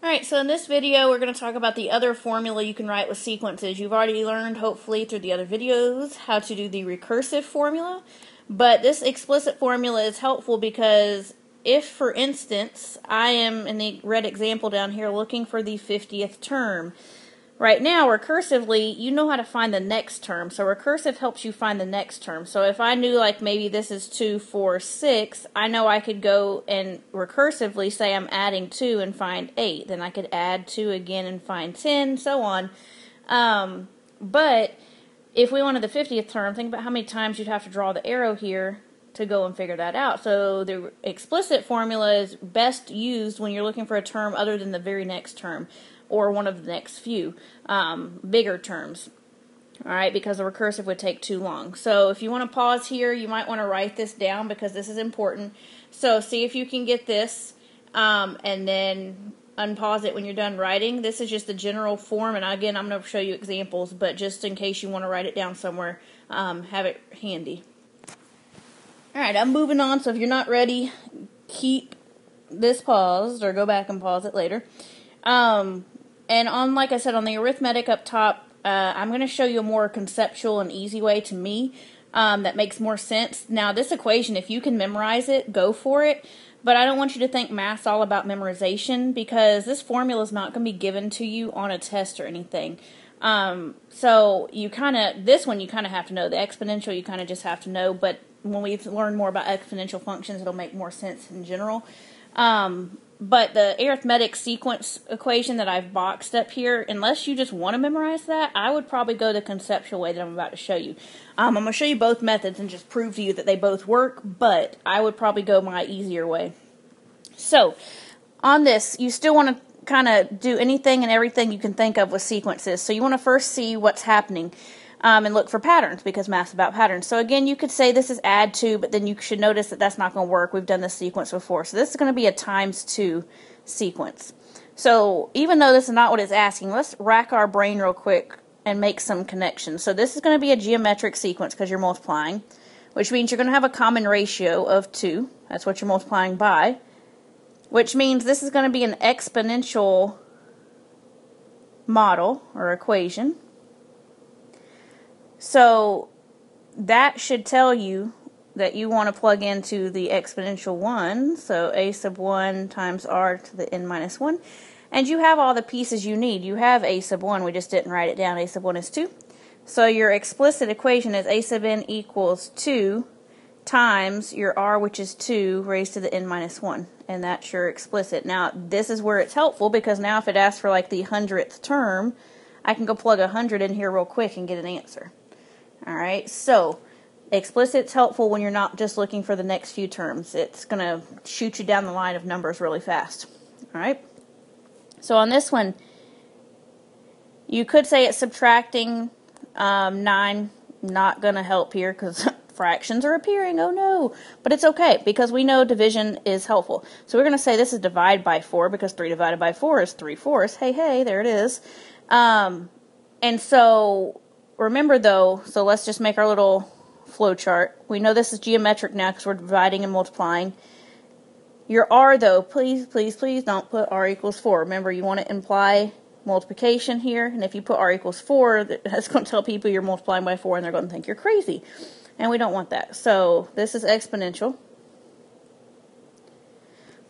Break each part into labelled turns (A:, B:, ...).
A: Alright, so in this video we're going to talk about the other formula you can write with sequences. You've already learned, hopefully, through the other videos how to do the recursive formula, but this explicit formula is helpful because if, for instance, I am, in the red example down here, looking for the 50th term, right now, recursively, you know how to find the next term. So recursive helps you find the next term. So if I knew, like, maybe this is 2, 4, 6, I know I could go and recursively say I'm adding 2 and find 8. Then I could add 2 again and find 10, so on. But if we wanted the 50th term, think about how many times you'd have to draw the arrow here to go and figure that out. So the explicit formula is best used when you're looking for a term other than the very next term, or one of the next few bigger terms, alright, because the recursive would take too long. So if you want to pause here, you might want to write this down because this is important. So see if you can get this, and then unpause it when you're done writing. This is just the general form, and again, I'm going to show you examples, but just in case you want to write it down somewhere, have it handy. Alright, I'm moving on, so if you're not ready, keep this paused, or go back and pause it later. And on, like I said, on the arithmetic up top, I'm going to show you a more conceptual and easy way to me that makes more sense. Now, this equation, if you can memorize it, go for it. But I don't want you to think math's all about memorization, because this formula is not going to be given to you on a test or anything. So you this one you kind of have to know. The exponential you kind of just have to know. But when we learn more about exponential functions, it'll make more sense in general. But the arithmetic sequence equation that I've boxed up here, unless you just want to memorize that, I would probably go the conceptual way that I'm about to show you. I'm going to show you both methods and just prove to you that they both work, but I would probably go my easier way. So, on this, you still want to kind of do anything and everything you can think of with sequences. So you want to first see what's happening. And look for patterns, because math's about patterns. So again, you could say this is add 2, but then you should notice that that's not going to work. We've done this sequence before. So this is going to be a times 2 sequence. So even though this is not what it's asking, let's rack our brain real quick and make some connections. So this is going to be a geometric sequence because you're multiplying, which means you're going to have a common ratio of 2. That's what you're multiplying by, which means this is going to be an exponential model or equation. So that should tell you that you want to plug into the exponential 1, so a sub 1 times r to the n minus 1, and you have all the pieces you need. You have a sub 1, we just didn't write it down. A sub 1 is 2. So your explicit equation is a sub n equals 2 times your r, which is 2, raised to the n minus 1, and that's your explicit. Now, this is where it's helpful, because now if it asks for like the 100th term, I can go plug 100 in here real quick and get an answer. Alright, so explicit's helpful when you're not just looking for the next few terms. It's going to shoot you down the line of numbers really fast. Alright, so on this one, you could say it's subtracting 9. Not going to help here because fractions are appearing. Oh no, but it's okay because we know division is helpful. So we're going to say this is divide by 4 because 3 divided by 4 is 3/4. Hey, there it is. And so remember though, so let's just make our little flow chart. We know this is geometric now because we're dividing and multiplying. Your r though, please don't put r equals 4. Remember, you want to imply multiplication here, and if you put r equals 4, that's going to tell people you're multiplying by 4 and they're going to think you're crazy. And we don't want that. So this is exponential.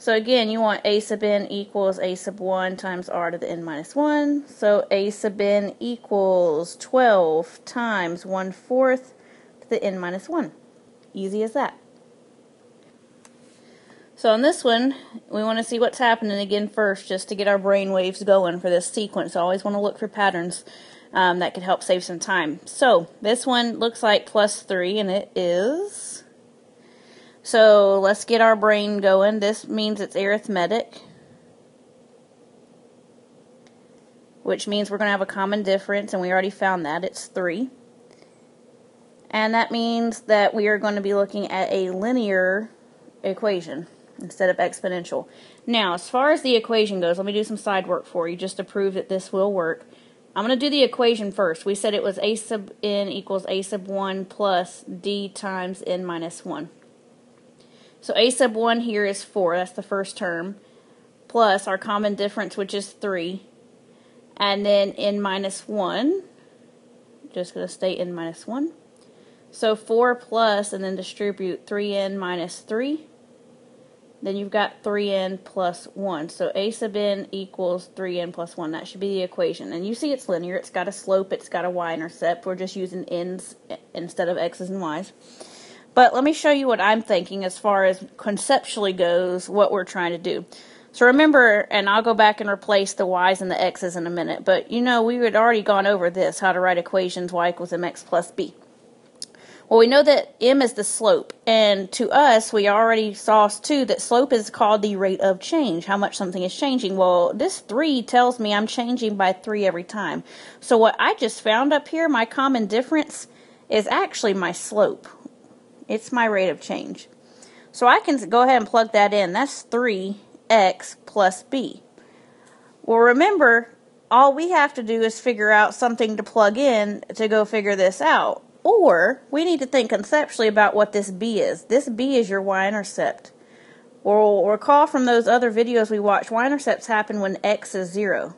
A: So again, you want a sub n equals a sub 1 times r to the n minus 1. So a sub n equals 12 times 1/4 to the n minus 1. Easy as that. So on this one, we want to see what's happening again first, just to get our brain waves going for this sequence. I always want to look for patterns that could help save some time. So this one looks like plus 3, and it is. So let's get our brain going. This means it's arithmetic, which means we're going to have a common difference, and we already found that. It's 3. And that means that we are going to be looking at a linear equation instead of exponential. Now, as far as the equation goes, let me do some side work for you just to prove that this will work. I'm going to do the equation first. We said it was a sub n equals a sub 1 plus d times n minus 1. So a sub 1 here is 4. That's the first term. plus our common difference, which is 3, and then n minus 1. Just going to stay n minus 1. So 4 plus, and then distribute 3n minus 3. Then you've got 3n plus 1. So a sub n equals 3n plus 1. That should be the equation. And you see it's linear. It's got a slope. It's got a y-intercept. We're just using n's instead of x's and y's. But let me show you what I'm thinking as far as conceptually goes, what we're trying to do. So remember, and I'll go back and replace the y's and the x's in a minute, but you know we had already gone over this, how to write equations y equals mx plus b. Well, we know that m is the slope, and to us, we already saw too that slope is called the rate of change, how much something is changing. Well, this 3 tells me I'm changing by 3 every time. So what I just found up here, my common difference, is actually my slope. It's my rate of change. So I can go ahead and plug that in. That's 3x plus b. Well, remember, all we have to do is figure out something to plug in to go figure this out. Or we need to think conceptually about what this b is. This b is your y-intercept. Well, recall from those other videos we watched, y-intercepts happen when x is 0.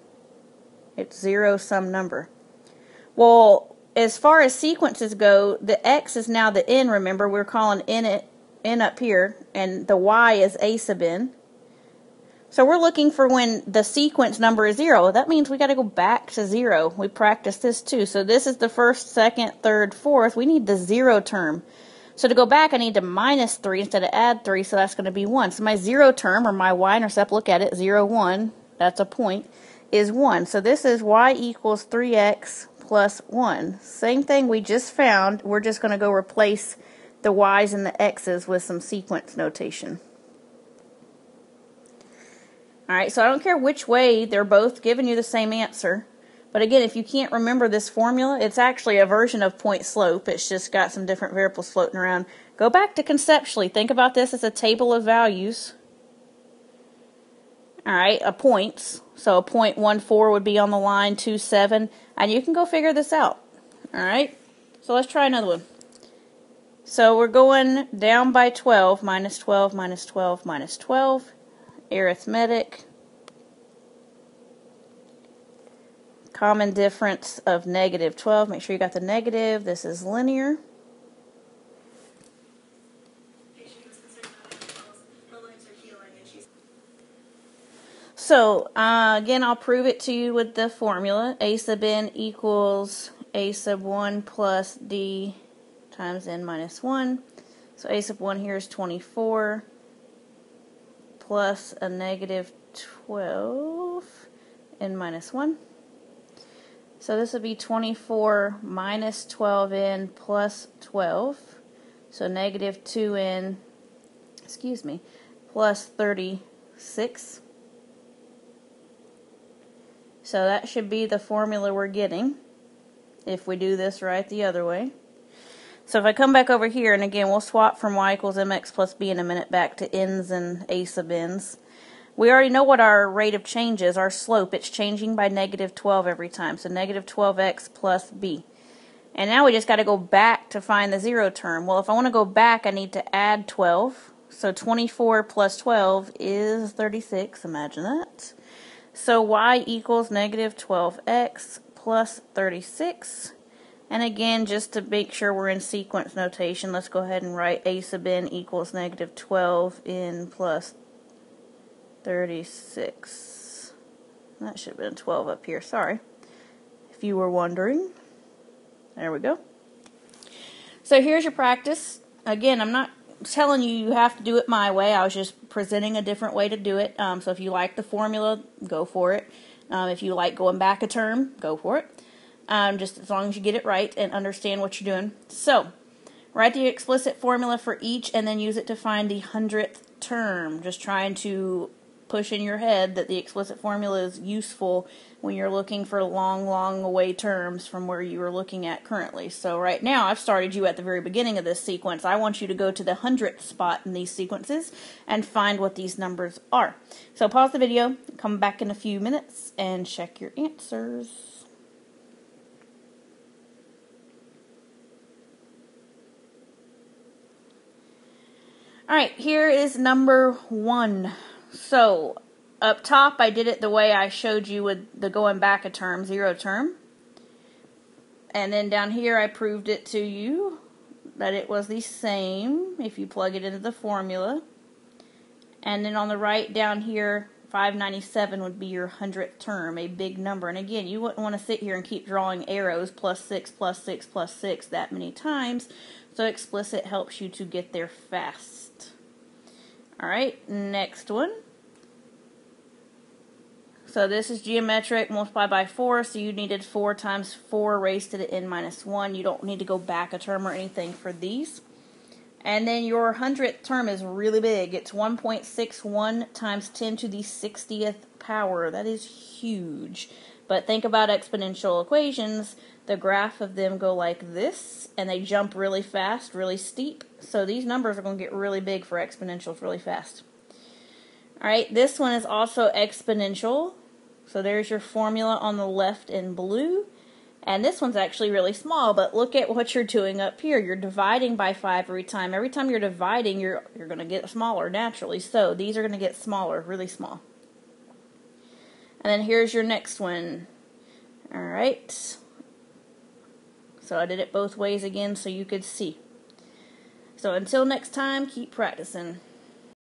A: It's 0 some number. Well, as far as sequences go, the x is now the n. Remember, we're calling n up here, and the y is a sub n. So we're looking for when the sequence number is 0. That means we got to go back to 0. We practiced this too. So this is the first, second, third, fourth. We need the 0 term. So to go back, I need to minus 3 instead of add 3, so that's going to be 1. So my 0 term, or my y-intercept, look at it, 0, 1, that's a point, is 1. So this is y equals 3x plus 1. Same thing we just found. We're just going to go replace the y's and the x's with some sequence notation. Alright, so I don't care which way, they're both giving you the same answer. But again, if you can't remember this formula, it's actually a version of point slope. It's just got some different variables floating around. Go back to conceptually. Think about this as a table of values. Alright, a points. So a 0.14 would be on the line, 2, 7. And you can go figure this out. Alright, so let's try another one. So we're going down by 12, minus 12, minus 12, minus 12. Arithmetic. Common difference of negative 12. Make sure you got the negative. This is linear. So, again, I'll prove it to you with the formula. A sub n equals a sub 1 plus d times n minus 1. So a sub 1 here is 24 plus a negative 12 n minus 1. So this would be 24 minus 12n plus 12. So negative 2n, plus 36. So that should be the formula we're getting if we do this right the other way. So if I come back over here, and again, we'll swap from y equals mx plus b in a minute back to n's and a sub n's. We already know what our rate of change is, our slope. It's changing by negative 12 every time. So negative 12x plus b. And now we just got to go back to find the 0 term. Well, if I want to go back, I need to add 12. So 24 plus 12 is 36. Imagine that. So y equals negative 12x plus 36. And again, just to make sure we're in sequence notation, let's go ahead and write a sub n equals negative 12n plus 36. That should have been 12 up here, sorry. If you were wondering. There we go. So here's your practice. Again, I'm not telling you have to do it my way. I was just presenting a different way to do it. So if you like the formula, go for it. If you like going back a term, go for it. Just as long as you get it right and understand what you're doing. So, write the explicit formula for each and then use it to find the 100th term. Just trying to push in your head that the explicit formula is useful when you're looking for long, long away terms from where you are looking at currently. So right now, I've started you at the very beginning of this sequence. I want you to go to the 100th spot in these sequences and find what these numbers are. So pause the video, come back in a few minutes, and check your answers. Alright, here is number 1. So, up top, I did it the way I showed you with the going back a term, 0 term. And then down here, I proved it to you that it was the same if you plug it into the formula. And then on the right down here, 597 would be your 100th term, a big number. And again, you wouldn't want to sit here and keep drawing arrows +6, +6, +6 that many times. So Explicit helps you to get there fast. Alright, next one. So this is geometric, multiplied by 4, so you needed 4 times 4 raised to the n minus 1. You don't need to go back a term or anything for these. And then your 100th term is really big. It's 1.61 times 10 to the 60th power. That is huge. But think about exponential equations. The graph of them go like this, and they jump really fast, really steep. So these numbers are going to get really big for exponentials really fast. Alright, this one is also exponential. So there's your formula on the left in blue. And this one's actually really small, but look at what you're doing up here. You're dividing by 5 every time. Every time you're dividing, you're going to get smaller naturally. So these are going to get smaller, really small. And then here's your next one. Alright. So I did it both ways again so you could see. So until next time, keep practicing.